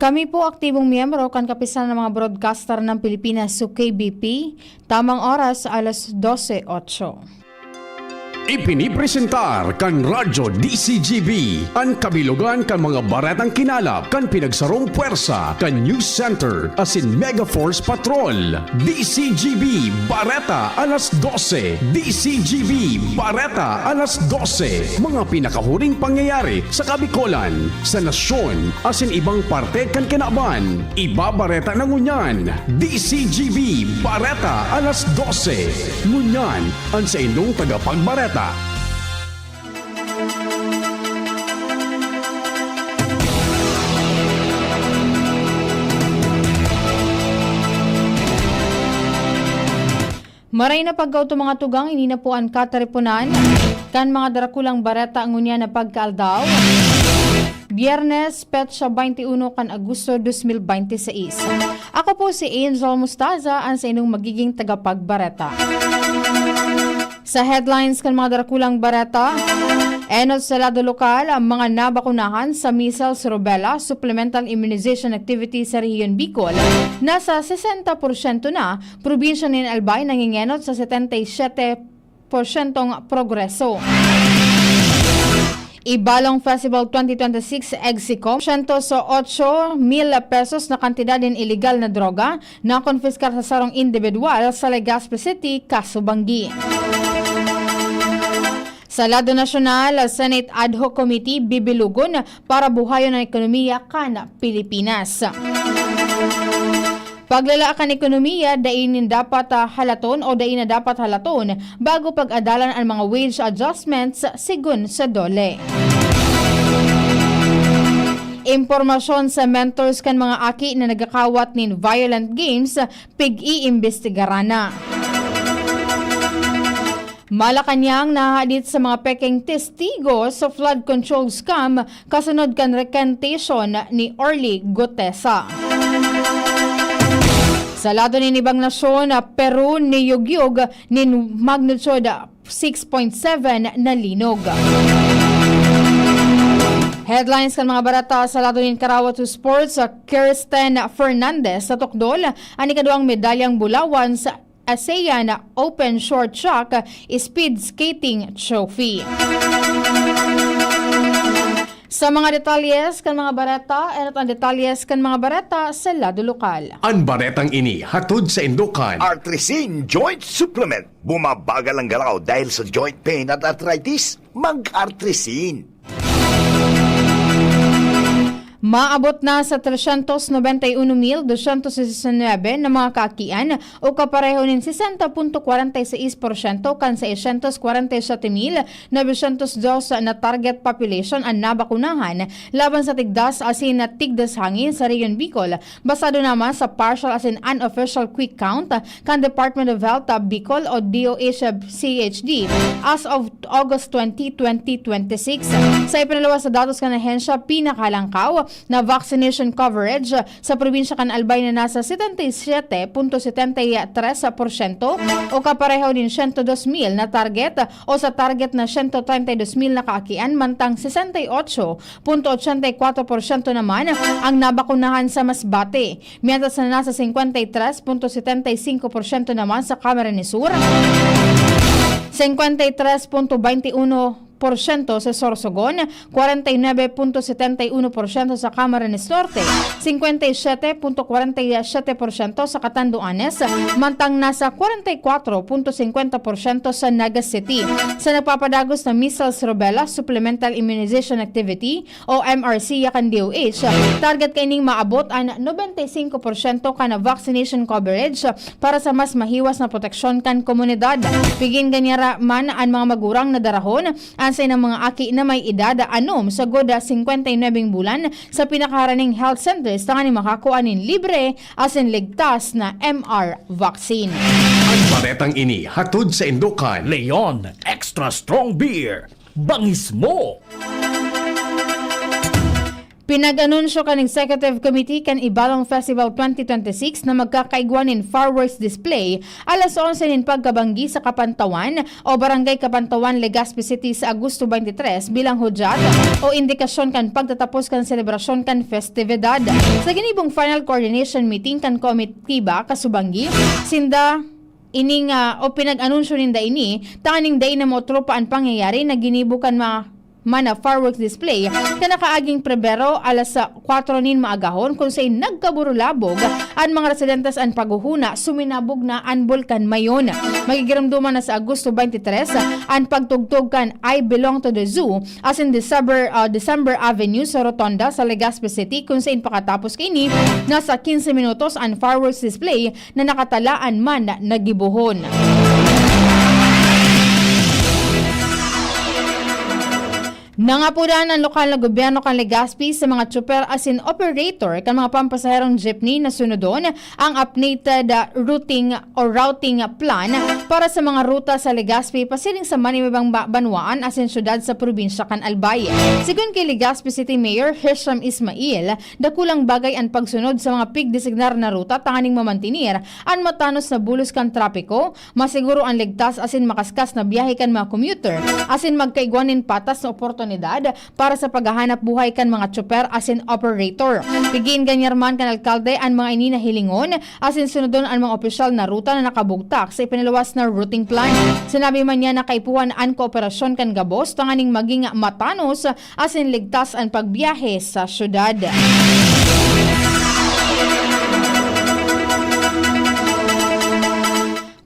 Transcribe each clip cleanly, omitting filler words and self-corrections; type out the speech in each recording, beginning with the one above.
Kami po aktibong miyembro kan kapisan ng mga broadcaster ng Pilipinas sa KBP. Tamang oras alas 12:08. Ipinipresentar kan Radyo DCGB ang kabilugan kan mga baretang kinalap kan pinagsarong puwersa kan News Center asin Mega Force Patrol. DCGB Bareta alas 12. DCGB Bareta alas 12. Mga pinakahuring pangyayari sa Kabikolan, sa nasyon asin ibang parte kan kinaban. Ibabareta na ngunyan. DCGB Bareta alas 12. Ngunyan ang sa inyong tagapagbareta. Maray na paggaw to mga tugang, ini na po ang kataripunan. Kan mga darakulang bareta ang unya na pagkaaldaw. Biyernes, petsa 21 kan Agosto 2026. Ako po si Angel Mustaza, ang sa inyong magiging tagapagbareta. Sa headlines kan mga darakulang bareta, enot sa lado lokal ang mga nabakunahan sa measles, rubella, supplemental immunization activity sa Rehiyon Bicol. Nasa 60% na, probinsya ni Albay nangingenot sa 77% progreso. Ibalong Festival 2026 Exicom, 108,000 pesos na kantidad din illegal na droga na konfiskar sa sarong individual sa Legazpi City, Kasubanggi. Sa lado nasyonal, Senate Ad Hoc Committee bibilugon para buhayon ang ekonomiya kan Pilipinas. Paglalaan ekonomiya, dainin dapat halaton o dain na dapat halaton bago pag-adalan ang mga wage adjustments sigun sa DOLE. Impormasyon sa mentors kan mga aki na nagakawat nin violent games, pig-iimbestigaran na. Malacanang nahadit sa mga peking testigo sa flood control scam kasunod kan recantation ni Orly Gutesa. Sa lado ni ibang nasyon, Peru ni Yugyug ni magnitude 6.7 na linog. Headlines kan mga barata sa lado ni Karawat to Sports, Kirsten Fernandez sa tukdol ang ikaduang medalyang bulawan sa ASEAN Open Short Track Speed Skating Trophy. Sa mga detalyes kan mga barata, at ang detalyes kan mga barata sa lado lokal. Ang baretang ini hatod sa Indukan. Artrisin Joint Supplement. Bumabagal ang galaw dahil sa joint pain at arthritis. Mag-Artrisin. Maabot na sa 391,219 na mga kaakian o kapareho nin 60.46% kan sa 647,902 na target population ang nabakunahan laban sa tigdas asin na tigdas hangin sa Rehiyon Bicol. Basado naman sa partial asin unofficial quick count kan Department of Health Bicol o DOH-CHD as of August 20, 2026. Sa ipinalawa sa datos kan ahensya, pinakalangkaw na vaccination coverage sa probinsya kan Albay na nasa 77.73% o kapareho din 102,000 na target o sa target na 132,000 na kaakian mantang 68.84% naman ang nabakunahan sa Masbate. Mientras na nasa 53.75% naman sa Camarines Sur, 53.21% sa Sorsogon, 49.71% sa Camarines Norte, 57.47% sa Catanduanes, mantang nasa 44.50% sa Naga City. Sa nagpapadagos na measles, rubella, supplemental immunization activity o MRC yakan DOH, target kaining maabot ang 95% ka na vaccination coverage para sa mas mahiwas na proteksyon kan komunidad. Pigin ganyara man ang mga magurang na darahon ang sa ng mga aki na may edad anom sa goda 59 bulan sa pinakaharaning health centers tangan ni makakuanin libre asin ligtas na MR vaccine. Ang baretang ini hatod sa Indukan. Leon Extra Strong Beer. Bangis mo! Pinag-anunsyo kan Executive Committee kan Ibalong Festival 2026 na magkakaigwanin fireworks display alas 11 nin pagkabanggi sa Kapantawan o Barangay Kapantawan, Legazpi City sa Agosto 23 bilang hudyat o indikasyon kan pagtatapos kan selebrasyon kan festividad. Sa ginibong final coordination meeting kan komitiba kasubanggi, sinda ining o pinag-anunsyo ninda ini, taning day na mo tropa ang pangyayari na ginibo kan mana fireworks display na nakaaging Prebero alas 4 nin maagahon kung sa'y nagkaburulabog ang mga residentes ang paghuhuna suminabog na ang Bulkan Mayon. Magigiramduman na sa Agosto 23 ang pagtugtog kan I Belong to the Zoo as in December Avenue sa Rotonda sa Legazpi City kung saan pakatapos kini nasa 15 minutos ang fireworks display na nakatalaan man na nagibuhon. Nangapudan ang lokal na gobyerno kan Legazpi sa mga tsuper as in operator kan mga pampasaherong jeepney na sunodon ang updated routing plan para sa mga ruta sa Legazpi pasiring sa manibang banwaan as in syudad sa probinsya kan Albay. Sigun kay Legazpi City Mayor Hisham Ismail, dakulang bagay ang pagsunod sa mga pig-designar na ruta tanganing mamantinir ang matanos na bulos kan trapiko, masiguro ang ligtas as in makaskas na biyahe kan mga commuter as in magkaigwanin patas na oportunidad para sa paghahanap buhay kan mga tsuper as in operator. Pigin ganyarman kan alkalde ang mga ini na hilingon as in sunodon ang mga opisyal na ruta na nakabugtak sa ipinalawas na routing plan. Sinabi man niya na kaipuhan ang kooperasyon kan gabos tanganing maging matanos as in ligtas ang pagbiyahe sa syudad.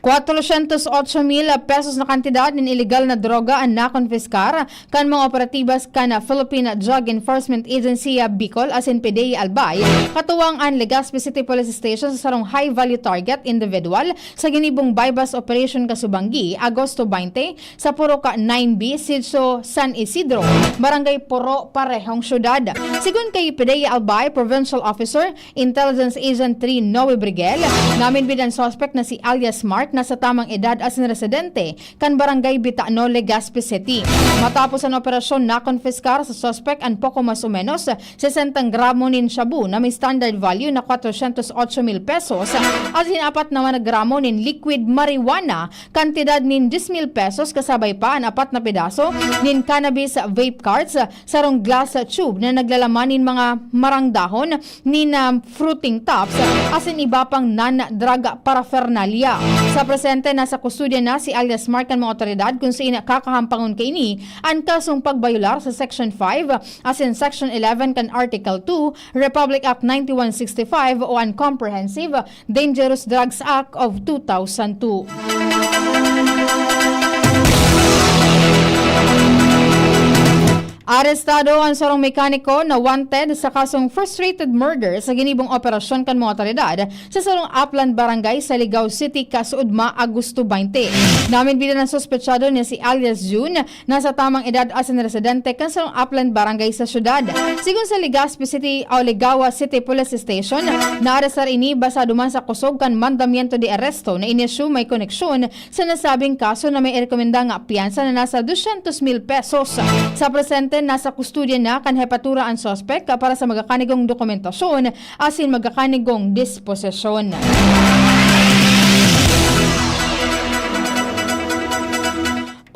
408,000 pesos na kantidad ng illegal na droga ang nakonfiskar kan mga operatibas kan Philippine Drug Enforcement Agency Bicol as in PDEA Albay katuwang ang Legazpi City Police Station sa sarong high value target individual sa ginibong bypass operation kasubanggi Agosto 20 sa Puroka 9B Sidso San Isidro, Barangay Puro, Parehong Syudad. Sigun kay PDEA Albay Provincial Officer Intelligence Agent 3 Noe Brigel, namin bidan suspect na si alias Smart na sa tamang edad as in residente kan Barangay Bitano, Legazpi City. Matapos ang operasyon na konfiskar sa suspect ang poko mas o menos 60 gramo nin shabu na may standard value na 408,000 pesos at in 4 na gramo nin liquid marijuana kantidad nin 10,000 pesos kasabay pa ang 4 na pedaso nin cannabis vape carts sarong glass tube na naglalaman nin mga marang dahon nin fruiting tops as in iba pang non-drug paraphernalia. Sa presente, nasa kustudya na si alias Mark ng mga otoridad kung saan kakahampangon kay ni ang kasong pagbayular sa Section 5 as in Section 11 kan Article 2 Republic Act 9165 o ang Comprehensive Dangerous Drugs Act of 2002. Arestado ang sarong mekaniko na wanted sa kasong frustrated murder sa ginibong operasyon kan mga otoridad sa sarong Upland Barangay sa Ligao City, Kasuudma, Agosto 20. Namin bilang ng sospechado niya si alias June na sa tamang edad as in residente kan sarong Upland Barangay sa syudad. Sigun sa Legazpi City o Ligao City Police Station, naarestar ini basa duman sa kusog kan mandamiento de arresto na inisyu may koneksyon sa nasabing kaso na may rekomenda nga piyansa na nasa 200,000 pesos. Sa presente, nasa kustudya na kan hepatura ang suspect para sa magakanigong dokumentasyon asin magakanigong disposisyon.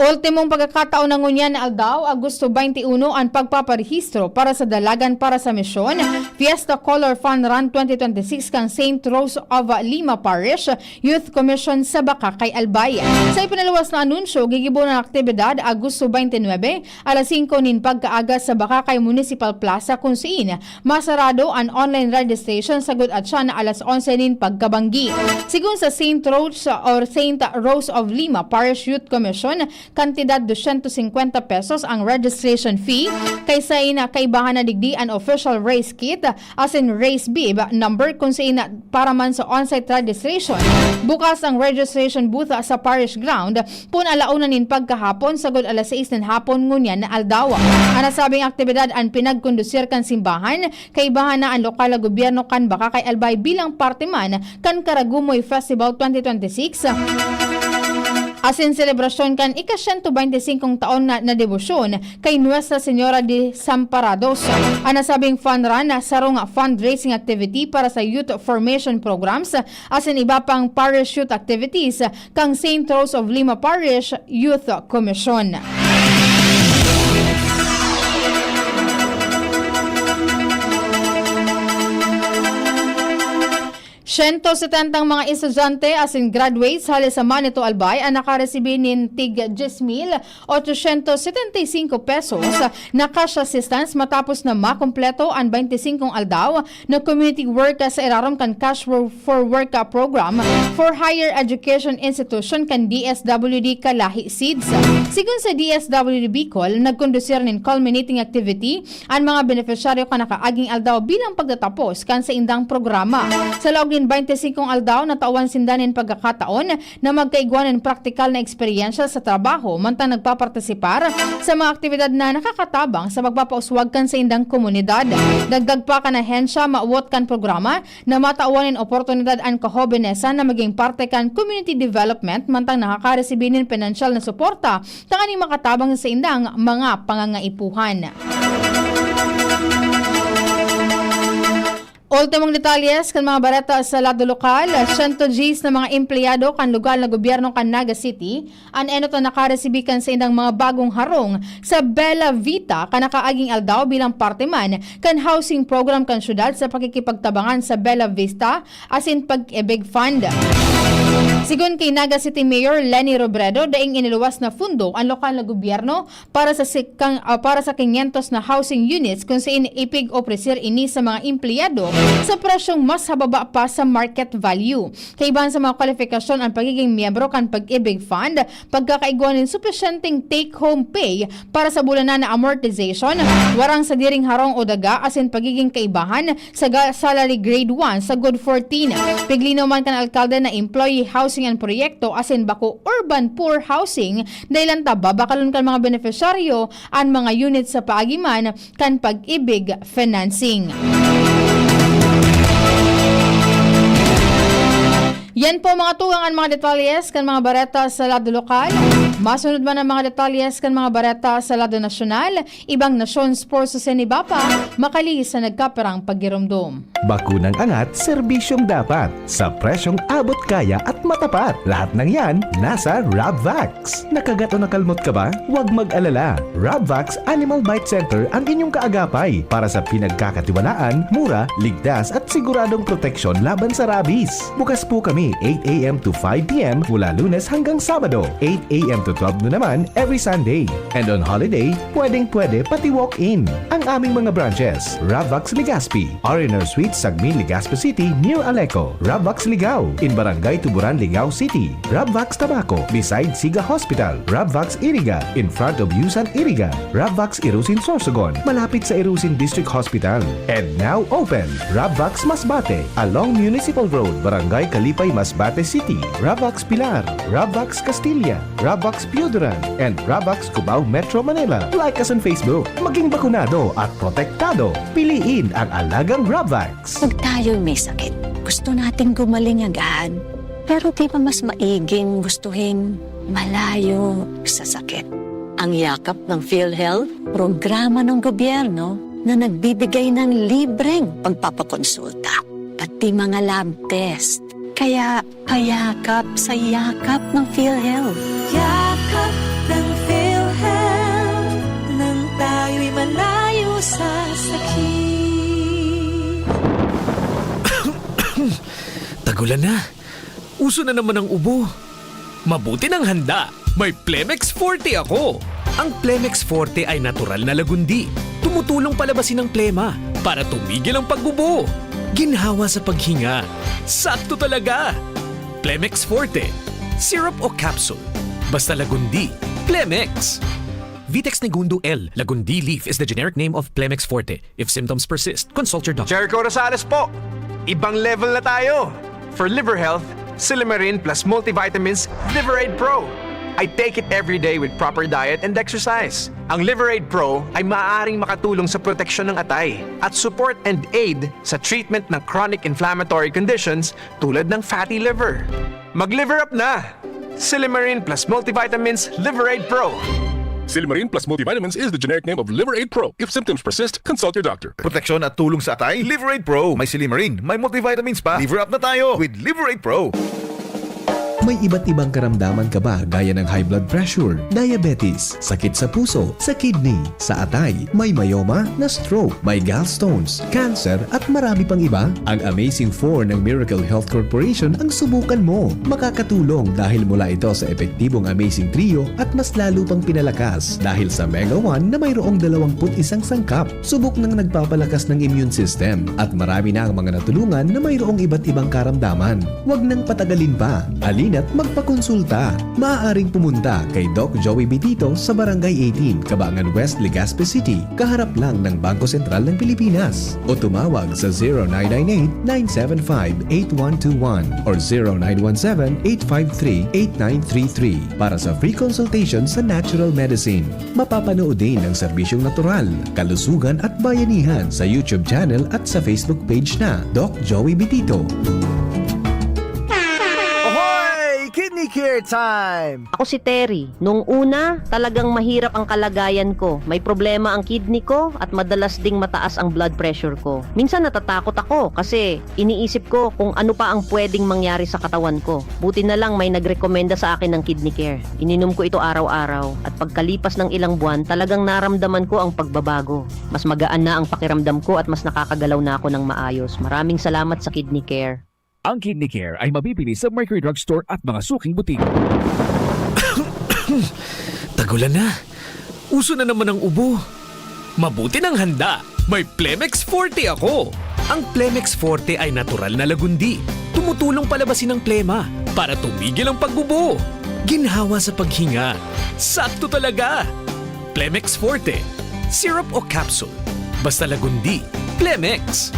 Ultimong pagkakataon ng ngunyan na aldaw, Agosto 21 ang pagpaparehistro para sa Dalagan para sa Misyon Fiesta Color Fun Run 2026 kan St. Rose of Lima Parish Youth Commission sa Bakakay, Albay. Sa ipinalawas na anunsyo, gigibo ng aktibidad Agosto 29 alas 5 nin pagkaaga sa Bakakay Municipal Plaza kung siin masarado ang online registration sagud at siya na alas 11 nin pagkabanggi. Sigun sa St. Rose or St. Rose of Lima Parish Youth Commission, kantidad 250 pesos ang registration fee kaysa ina kaibahan na digdi an official race kit as in race bib number kung sa ina para man sa on-site registration. Bukas ang registration booth sa parish ground pun alauna nin pagkahapon sagod alas 6 nin hapon ngunyan na aldawa. Ang nasabing aktibidad ang pinagkondusir kan simbahan kaibahan na ang lokal na gobyerno kan Bakakay, Albay bilang parte man kan Karagumoy Festival 2026 Asin selebrasyon kan ika-125 taon na debosyon kay Nuestra Señora de Desamparados. Anasabing fund run sarong fundraising activity para sa youth formation programs asin iba pang parish youth activities kang St. Rose of Lima Parish Youth Commission. 170 mga estudyante as in graduates halis sa Manito Albay ang nakaresibi nin tig 10,875 pesos na cash assistance matapos na makompleto ang 25 aldaw na community work sa irarom kan cash for work program for higher education institution kan DSWD Kalahi Seeds. Sigun sa DSWD Bicol, nagkondusir nin culminating activity ang mga beneficiaryo ka nakaaging aldaw bilang pagtatapos kan sa indang programa. Sa loob 25 aldaw na tawan sindanin pagkakataon na magkaigwanan praktikal na eksperyensya sa trabaho mantang nagpapartisipar sa mga aktibidad na nakakatabang sa magpapauswag kan sa indang komunidad. Dagdag pa kan ahensya mauwot kan programa na matauwanin oportunidad ang kahobenesa na maging parte kan community development mantang nakakaresibinin financial na suporta tanganing makatabang sa indang mga pangangaipuhan. Ultimong detalyes kan mga barata sa lado lokal, 100 Gs na mga empleyado kan lugar na gobyerno kan Naga City, an eno to nakaresibikan sa indang mga bagong harong sa Bella Vita kan nakaaging aldaw bilang parte man kan housing program kan syudad sa pakikipagtabangan sa Bella Vista asin pag-ibig fund. Sigun kay Naga City Mayor Lenny Robredo, daing iniluwas na fundo ang lokal na gobyerno para sa 500 na housing units kung saan ipig-opresir ini sa mga empleyado sa presyong mas hababa pa sa market value. Kaibahan sa mga kwalifikasyon ang pagiging miyembro kan Pag-ibig Fund, pagkakaigwanin sufficienting take-home pay para sa bulanan na amortization, warang sa diring harong o daga asin pagiging kaibahan sa salary grade 1 sa Good 14. Piglinaw man kan alkalde na employee housing and proyekto asin bako urban poor housing dahil ta babakalon kan mga beneficiaryo ang mga unit sa paagiman kan Pag-ibig financing. Yan po mga tuwangan mga detalyes kan mga bareta sa lado lokal. Masunod man ang mga detalyes kan mga bareta sa lado nasyonal. Ibang nasyon sports sa Senibapa, makali sa nagkaperang pagirumdum. Bakunang angat, serbisyong dapat. Sa presyong abot kaya at matapat. Lahat ng yan, nasa Rabvax. Nakagat o nakalmot ka ba? Huwag mag-alala. Rabvax Animal Bite Center ang inyong kaagapay para sa pinagkakatiwalaan, mura, ligtas at siguradong proteksyon laban sa rabies. Bukas po kami 8 a.m. to 5 p.m. mula Lunes hanggang Sabado, 8 a.m. to 12 noon naman every Sunday. And on holiday, pwedeng-pwede pati walk-in. Ang aming mga branches, Rabvax Legazpi, R&R Suite Sagmin Legazpi City near Aleco, Rabvax Ligao in Barangay Tuburan, Ligao City, Rabvax Tabaco beside Siga Hospital, Rabvax Iriga in front of Yusan Iriga, Rabvax Irusin Sorsogon malapit sa Irusin District Hospital. And now open, Rabvax Masbate along Municipal Road, Barangay Kalipay, Masbate City, Rabvax Pilar, Rabvax Castilla, Rabvax Piuduran, and Rabvax Cubao Metro Manila. Like us on Facebook. Maging bakunado at protektado. Piliin ang alagang Rabvax. Pag tayo'y may sakit, gusto nating gumaling agad. Pero di ba mas maiging gustuhin malayo sa sakit? Ang yakap ng PhilHealth, programa ng gobyerno na nagbibigay ng libreng pagpapakonsulta, pati mga lab test. Kaya payakap sa yakap ng PhilHealth. Yakap ng PhilHealth nang tayo'y malayo sa sakit. Tagulan na. Uso na naman ang ubo. Mabuti ng handa. May Plemex Forte ako. Ang Plemex Forte ay natural na lagundi. Tumutulong palabasin ang plema para tumigil ang pagbubo. Ginhawa sa paghinga. Sakto talaga. Plemex Forte. Syrup o capsule. Basta lagundi. Plemex. Vitex Negundo L. Lagundi leaf is the generic name of Plemex Forte. If symptoms persist, consult your doctor. Jericho Rosales po. Ibang level na tayo. For liver health, Silimarin plus multivitamins, Liverade Pro. I take it every day with proper diet and exercise. Ang Liverade Pro ay maaaring makatulong sa proteksyon ng atay at support and aid sa treatment ng chronic inflammatory conditions tulad ng fatty liver. Mag-liver up na! Silimarin plus multivitamins Liver Aid Pro. Silimarin plus multivitamins is the generic name of Liver Aid Pro. If symptoms persist, consult your doctor. Proteksyon at tulong sa atay, Liver Aid Pro. May Silimarin, may multivitamins pa. Liver up na tayo with Liver Aid Pro. May iba't ibang karamdaman ka ba gaya ng high blood pressure, diabetes, sakit sa puso, sa kidney, sa atay, may myoma, na stroke, may gallstones, cancer at marami pang iba? Ang Amazing 4 ng Miracle Health Corporation ang subukan mo. Makakatulong dahil mula ito sa epektibong Amazing Trio at mas lalo pang pinalakas dahil sa Mega 1 na mayroong 21 sangkap. Subok ng nagpapalakas ng immune system at marami na ang mga natulungan na mayroong iba't ibang karamdaman. Huwag nang patagalin pa. Alina't magpakonsulta. Maaaring pumunta kay Doc Joey Bitito sa Barangay 18, Cabangan West, Legazpi City, kaharap lang ng Bangko Sentral ng Pilipinas. O tumawag sa 0998-975-8121 or 0917-853-8933 para sa free consultation sa natural medicine. Mapapanood din ang serbisyong natural, kalusugan at bayanihan sa YouTube channel at sa Facebook page na Doc Joey Bitito. Kidney Care Time! Ako si Terry. Nung una, talagang mahirap ang kalagayan ko. May problema ang kidney ko at madalas ding mataas ang blood pressure ko. Minsan natatakot ako kasi iniisip ko kung ano pa ang pwedeng mangyari sa katawan ko. Buti na lang may nagrekomenda sa akin ng Kidney Care. Ininom ko ito araw-araw at pagkalipas ng ilang buwan, talagang naramdaman ko ang pagbabago. Mas magaan na ang pakiramdam ko at mas nakakagalaw na ako ng maayos. Maraming salamat sa Kidney Care. Ang Kidney Care ay mabibili sa Mercury Drugstore at mga suking butik. Tagulan na. Uso na naman ang ubo. Mabuti ng handa. May Plemex Forte ako. Ang Plemex Forte ay natural na lagundi. Tumutulong palabasin ang plema para tumigil ang pagbubo. Ginhawa sa paghinga. Sakto talaga. Plemex Forte. Syrup o capsule. Basta lagundi. Plemex.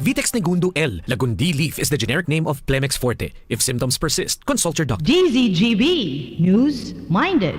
Vitex Negundo L. Lagundi leaf is the generic name of Plemex Forte. If symptoms persist, consult your doctor. DZGB News Minded.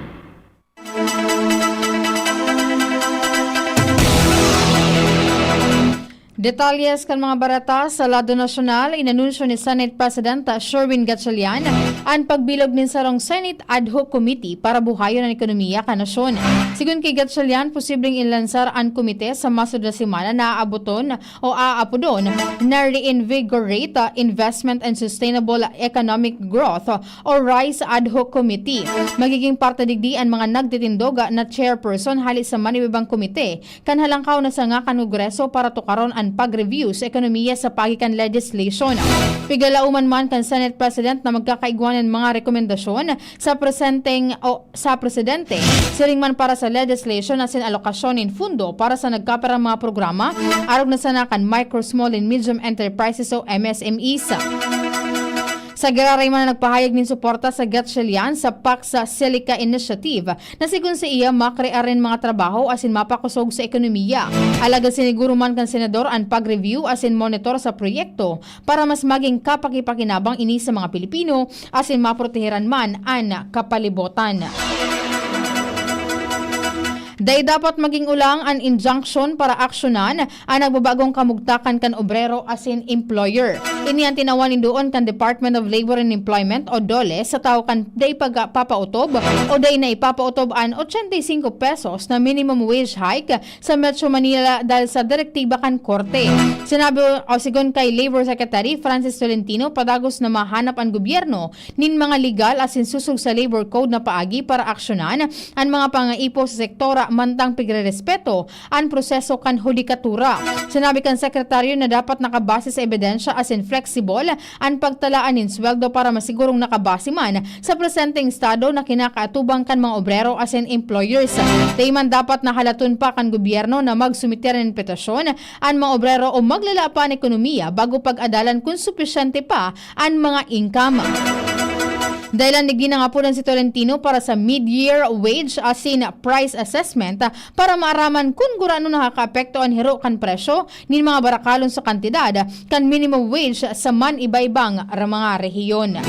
Detalyes kan mga barata sa lado nasyonal, inanunsyo ni Senate President Sherwin Gatchalian ang pagbilog ng sarong Senate Ad Hoc Committee para buhayon ang ekonomiya ka nasyon. Sigun kay Gatchalian, posibleng ilansar ang komite sa masud na semana na aabuton o aapodon na Reinvigorate Investment and Sustainable Economic Growth o RISE Ad Hoc Committee. Magiging parte digdi ang mga nagtitindoga na chairperson hali sa manibibang komite kan halangkaw na sa nga Kongreso para tukaron ang pag-review sa ekonomiya sa pagikan legislation. Pigalauman man kan Senate President na magkakaigwanan mga rekomendasyon sa presidente siring man para sa legislation na sin alokasyon in fundo para sa nagkaperang mga programa arog na sanakan micro, small and medium enterprises o MSMEs. Sa gararay man na nagpahayag ng suporta sa Gatchalian sa Paksa Silica Initiative na sigun sa iya makrea rin mga trabaho asin mapakusog sa ekonomiya. Alaga siniguro man kan senador ang pag-review asin monitor sa proyekto para mas maging kapakipakinabang ini sa mga Pilipino asin maproteheran man ang kapalibutan. Day dapat maging ulang ang injunction para aksyonan ang nagbabagong kamugtakan kan obrero asin employer. Ini ang tinawanin doon kan Department of Labor and Employment o DOLE sa tao kan day pagpapautob o day na ipapautob ang 85 pesos na minimum wage hike sa Metro Manila dahil sa direktiba kan korte. Sinabi o sigon kay Labor Secretary Francis Tolentino, padagos na mahanap ang gobyerno nin mga legal asin susug sa labor code na paagi para aksyonan ang mga pangaipo sa sektora mantang pigrerespeto ang proseso kan hudikatura. Sinabi kan sekretaryo na dapat nakabase sa ebidensya asin flexible ang pagtalaan ng sweldo para masigurong nakabase man sa presenteng estado na kinakaatubang kan mga obrero asin employers. Dayman dapat nahalaton pa kan gobyerno na magsumiter ng petisyon ang mga obrero o maglala pa ang ekonomiya bago pag-adalan kung supisyente pa ang mga income. Dahil nagdina nga po si Tolentino para sa mid-year wage asin price assessment para maaraman kung gurano nakaka-apekto ang hiro kan presyo ni mga barakalon sa kantidad kan minimum wage sa man iba-ibang mga rehiyon.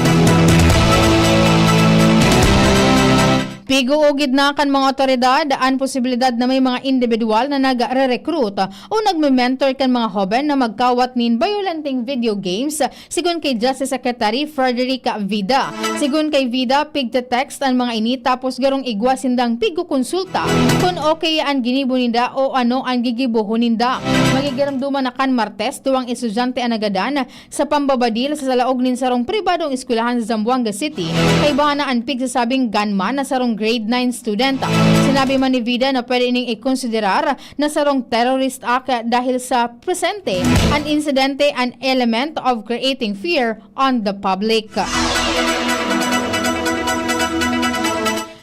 Piguugid na kan mga otoridad ang posibilidad na may mga individual na nag-re-recruit o nagme-mentor kan mga hoben na magkawat nin violenting video games sigun kay Justice Secretary Frederica Vida. Sigun kay Vida, pigte-text ang mga ini tapos garong igwa sindang pigu-konsulta kung okay ang ginibo ninda o ano ang gigibuho ninda. Magigaramduman na kan Martes, duwang estudyante ang nagadan sa pambabadil sa salaog nin sarong pribadong eskwelahan sa Zamboanga City kay bahana ang pigsasabing gunman na sarong grade 9 student. Sinabi man ni Vida na pwede ining ikonsiderar na sarong terrorist act dahil sa presente an insidente an element of creating fear on the public.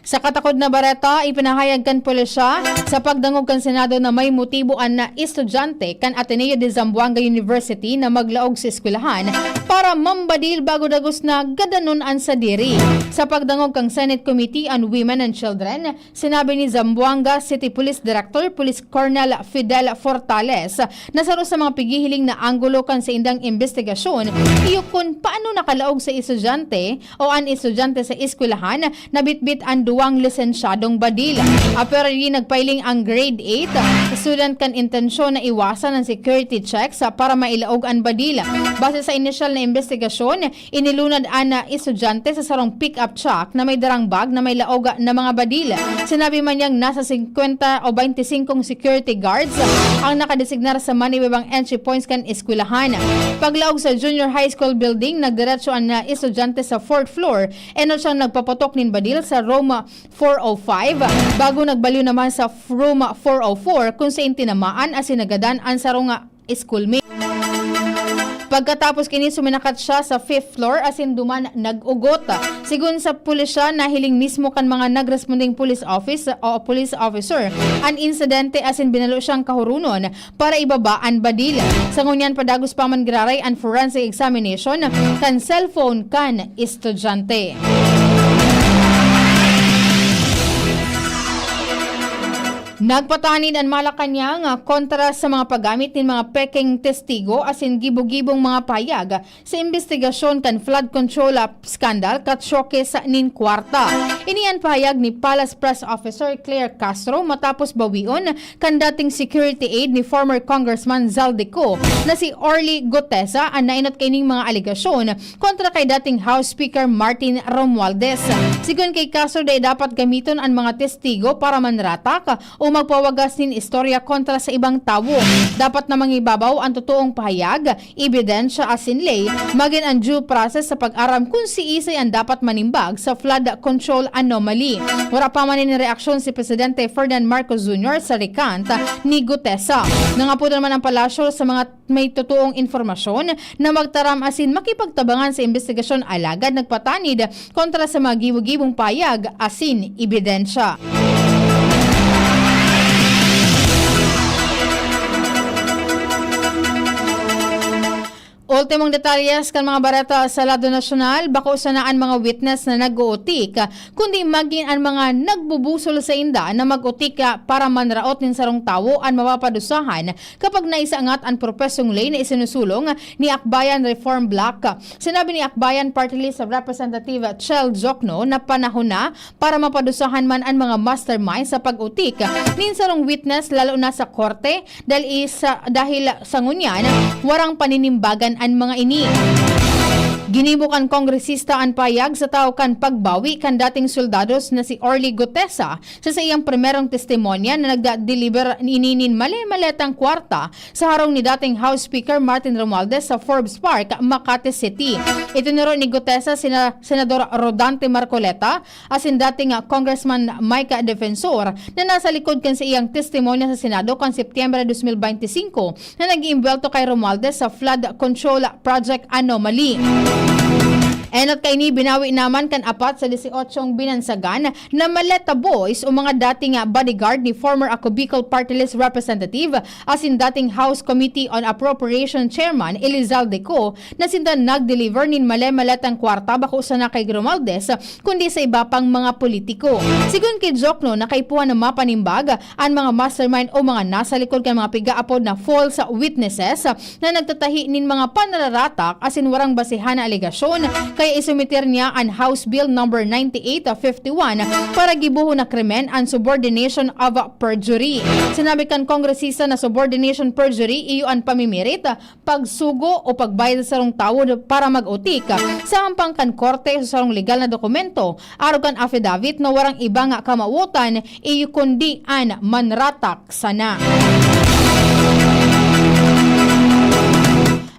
Sa katakod na bareta, ipinahayag kan pulisya sa pagdangog kan Senado na may motiboan na estudyante kan Ateneo de Zamboanga University na maglaog sa eskwelahan para mambadil bago dagos na gadanon-an sa diri. Sa pagdangog kang Senate Committee on Women and Children, sinabi ni Zamboanga City Police Director Police Colonel Fidel Fortales na saro sa mga pigihiling na anggulo kan sa indang investigasyon, iyukon paano nakalaog sa estudyante o an estudyante sa eskwelahan na bitbit ang duwang lisensyadong badil. Pero nagpailing ang grade 8 student kan intensyon na iwasan ang security checks para mailaog ang badil. Base sa initial na investigasyon, inilunad ang estudyante sa sarong pick-up truck na may darang bag na may laog na mga badil. Sinabi man niyang nasa 50 o 25 security guards ang nakadesignar sa maniwibang entry points kan eskwelahan. Paglaog sa junior high school building, nagdiretso ang estudyante sa 4th floor e siyang nagpapatok nin badil sa Roma 405 bago nagbaliw naman sa Roma 404 kung sa tinamaan as sinagadan ang sarong schoolmate. Pagkatapos kini suminakat siya sa 5th floor asin duman nag-ugot. Sigun sa pulisya, nahiling mismo kan mga nagresponding police office o police officer ang insidente asin binalo siyang kahurunon para ibaba ang badil. Sa ngunyan padagos pa man graray ang forensic examination kan cellphone kan estudyante. Nagpatanid ang Malacanang kontra sa mga paggamit ng mga peking testigo asin gibo-gibong mga payag sa investigasyon kan flood control scandal kat showcase nin kwarta. Iniyan payag ni Palace Press Officer Claire Castro matapos bawion kan dating security aide ni former Congressman Zaldico na si Orly Gutesa ang nainot kining mga aligasyon kontra kay dating House Speaker Martin Romualdez. Sigun kay Castro day dapat gamiton ang mga testigo para manratak o magpawagas nin istorya kontra sa ibang tao. Dapat na mangibabaw ang totoong pahayag, ebidensya asin lay, maging ang due process sa pag-aram kung si Isay ang dapat manimbag sa flood control anomaly. Wala pa man ni reaksyon si Presidente Ferdinand Marcos Jr. sa recant ni Gutesa. Nangapudo naman ang palasyo sa mga may totoong informasyon na magtaram asin makipagtabangan sa investigasyon alagad nagpatanid kontra sa mga gibo-gibong payag asin ebidensya. Ultimong detalyes kan mga barata sa lado nasyonal, bako sanaan mga witness na nag-uutik, kundi maging ang mga nagbubusol sa inda na mag-utik para manraot nin sarong tawo ang mapapadusahan kapag naisaangat ang propesong lay na isinusulong ni Akbayan Reform Bloc. Sinabi ni Akbayan Party List Representative Chel Jokno na panahon na para mapadusahan man ang mga mastermind sa pag-utik nin sarong witness lalo na sa korte dahil sa ngunyan warang paninimbagan ang mga ini. Ginibukan kongresista ang payag sa tao kan pagbawi kan dating soldados na si Orly Gutesa sa iyang primerong testimonya na nagda-deliver ininin mali-maletang kwarta sa harong ni dating House Speaker Martin Romualdez sa Forbes Park, Makati City. Itinuro ni Gutesa Senador Rodante Marcoleta asin dating Congressman Micah Defensor na nasa likod kan sa iyang testimonya sa Senado kan Setyembre 2025 na nag-iimbelto kay Romualdez sa flood control project anomaly. Enot kay ni binawi naman kan apat sa 18 binansagan na maleta boys o mga dating bodyguard ni former Bicol Party List Representative asin dating House Committee on Appropriation Chairman Elizalde Co na sinda nag-deliver nin male-maletang kwarta bako sa kay Romualdez kundi sa iba pang mga politiko. Sigun kay Jokno na kaipuhan na mapanimbag ang mga mastermind o mga nasa likod kan mga pigaapod na false witnesses na nagtatahi nin mga panararatak asin warang basihan na aligasyon kaya isumitir niya ang House Bill number 9851 para gibuho na krimen ang subordination of perjury. Sinabi kan kongresista na subordination perjury iyo ang pamimirit, pagsugo o pagbayad sa sarong tawod para mag-utik sa hampang kan korte sa sarong legal na dokumento aron kan affidavit na warang iba nga kamauotan iyo kundi an manratak sana.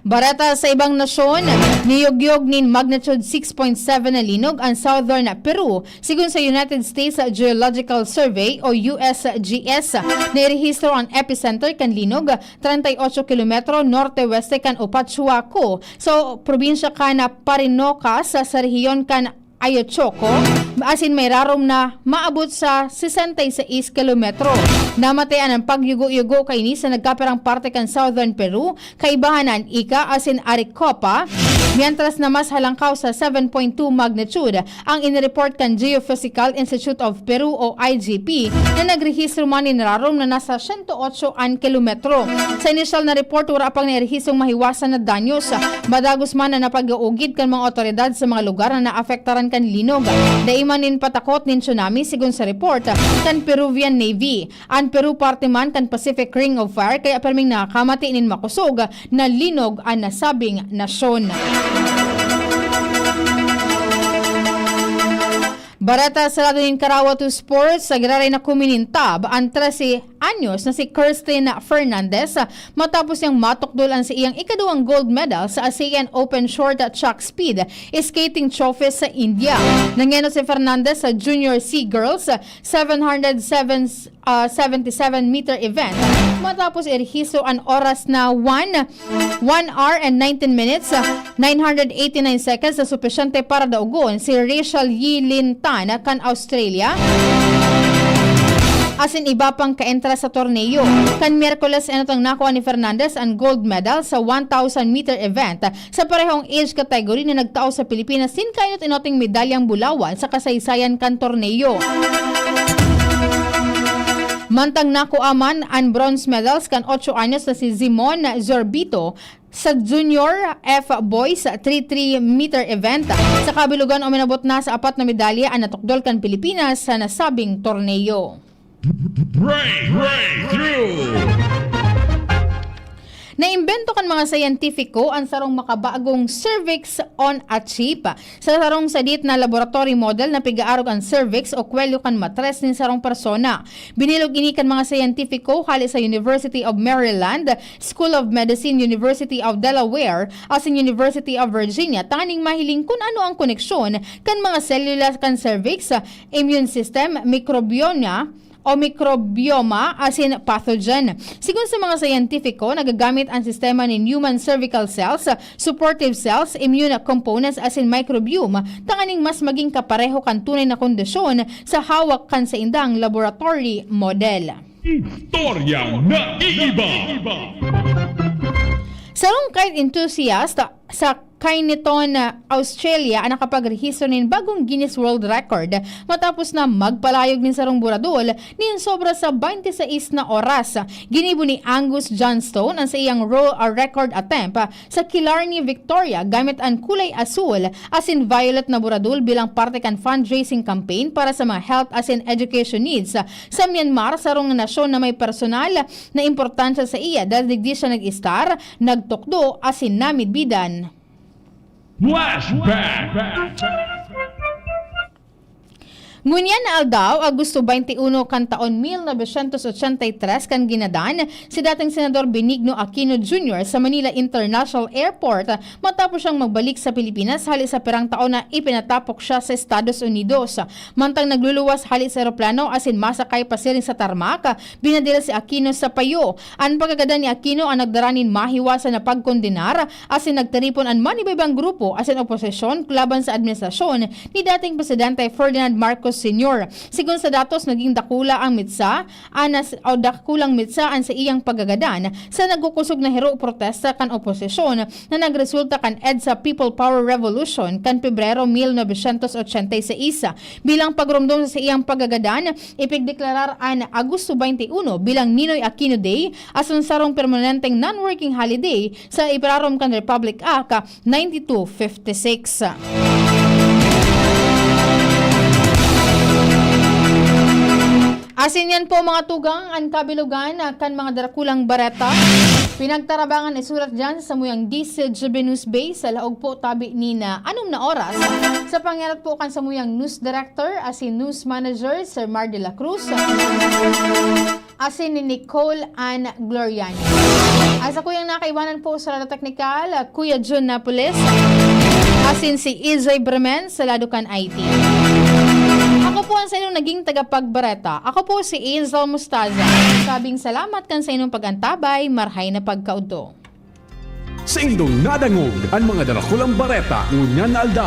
Barata sa ibang nasyon, niyog-yog nin magnitude 6.7 na linog ang southern Peru. Sigun sa United States Geological Survey o USGS, nairehistro ang epicenter kan linog 38 kilometro norte-weste kan Upachuaco. So, probinsya kan Parinocas sa rehiyon kan Ayachoco, asin may rarom na maabot sa 66 kilometro. Namatayan ang pagyugo-yugo kay ni sa nagkaperang parte kan Southern Peru, kaibahanan ika asin Arequipa, mientras na mas halangkaw sa 7.2 magnitude ang inireport kan Geophysical Institute of Peru o IGP na nagrehistro man in rarom na nasa 108 an kilometro. Sa initial na report, wala pang narehistrong mahiwasan na danyos. Madagos man na napag-uugid kan mga otoridad sa mga lugar na naafektaran kan linog. Daiman nin patakot nin tsunami sigun sa report kan Peruvian Navy. Ang Peru parte man kan Pacific Ring of Fire kaya perming nakakamati nin makusog na linog ang nasabing nasyon. Barata sa lado nin Karawa to Sports, sa giraray na kuminintab ang 13 anyos na si Kirsten Fernandez matapos niyang matukdulan sa iyang ikaduwang gold medal sa ASEAN Open Short Track Speed Skating Trophy sa India. Nangyano si Fernandez sa Junior C Girls 77 meter event matapos irehistro ang oras na 1 hour and 19 minutes 989 seconds na supesyente para daugon si Rachel Yilin Tan kan Australia asin iba pang kaentra sa torneo. Kan Miyerkules enotang nakuha ni Fernandez ang gold medal sa 1,000 meter event sa parehong age category na nagtao sa Pilipinas sin kainot inoting medalyang bulawan sa kasaysayan kan torneo. Mantang nakuha man ang bronze medals kan 8 anyos na si Zimon Zorbito sa Junior F Boys 3 meter event. Sa kabilugan uminabot na sa 4 na medalya ang natukdol kan Pilipinas sa nasabing torneo. Naimbento kan mga scientifico ang sarong makabagong cervix on a chip. Sa sarong sadit na laboratory model na pigaarog ang cervix o kwelyo kan matres nin sarong persona. Binilog ini kan mga scientifico hali sa University of Maryland, School of Medicine, University of Delaware, asin University of Virginia. Taning mahiling kung ano ang koneksyon kan mga selula kan cervix, immune system, microbiome o microbioma asin pathogen. Sigun sa mga scientifico, nagagamit ang sistema ni human cervical cells, supportive cells, immune components asin microbiome tanganing mas maging kapareho kan tunay na kondisyon sa hawak kan sa indang laboratory model. Istorya na iiba. Sarong kite enthusiast sa Kyneton, Australia ang nakapagrehistro nin bagong Guinness World Record matapos na magpalayog nin sarong buradol nin sobra sa 26 na oras. Ginibo ni Angus Johnstone ang sa iyang record attempt sa Killarney, Victoria gamit ang kulay asul asin violet na buradol bilang parte kan fundraising campaign para sa mga health asin education needs sa Myanmar, sarong nasyon na may personal na importansya sa iya dahil digdi siya nag-istar, nagtukdo asin namidbidan. Flashback. Ngunyan na aldaw, Agosto 21 kan taon 1983 kan ginadaan si dating Senador Benigno Aquino Jr. sa Manila International Airport matapos siyang magbalik sa Pilipinas hali sa perang taon na ipinatapok siya sa Estados Unidos. Mantang nagluluwas hali sa eroplano asin masakay pa siya rin sa tarmac, binadila si Aquino sa payo. Ang pagkagada ni Aquino ang nagdaranin mahiwasan na pagkondenar asin nagtaripon ang manibaybang grupo asin oposisyon laban sa administrasyon ni dating Presidente Ferdinand Marcos Sr. Sigun sa datos, naging dakulang mitsa sa iyang pagagadan sa nagkukusog na hero protesta kan oposisyon na nagresulta kan EDSA People Power Revolution kan Pebrero 1986. Bilang pagrumdum sa iyang pagagadan, ipigdeklarar ang Agosto 21 bilang Ninoy Aquino Day ason sarong permanenteng non-working holiday sa ipararom kan Republic Act 9256. Asin yan po mga tugang, ang kabilugan, kan mga darakulang bareta. Pinagtarabangan isulat dyan sa muyang DCGB News Base sa laog po tabi ni na 6 na oras. Sa pangyarat po kan sa muyang News Director, asin News Manager, Sir Mar de la Cruz. Asin ni Nicole Ann Gloriani. Asa ko yung nakaiwanan po sa Rado Technical, Kuya John Napoles. Asin si Izay Bremen sa Ladukan IT. Ako po ang sa inyong naging tagapagbareta. Ako po si Azel Mustaza. Sabing salamat kan sa inyong pagantabay, marhay na pagkaudo. Sa indong nadangog ang mga darakulang bareta ngunyan na alda